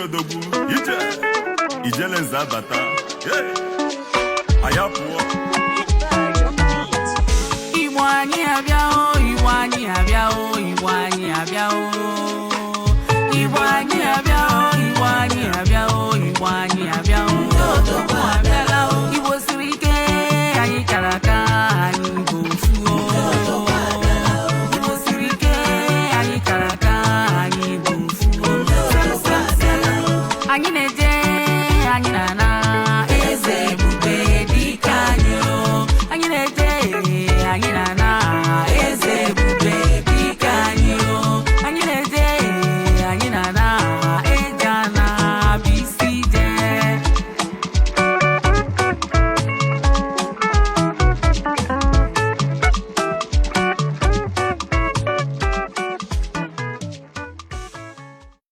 odogwu ijele nzabata ayapuo Igbo anyị abịa o, Igbo anyị abịa o, Igbo anyị abịa o, Igbo anyị abịa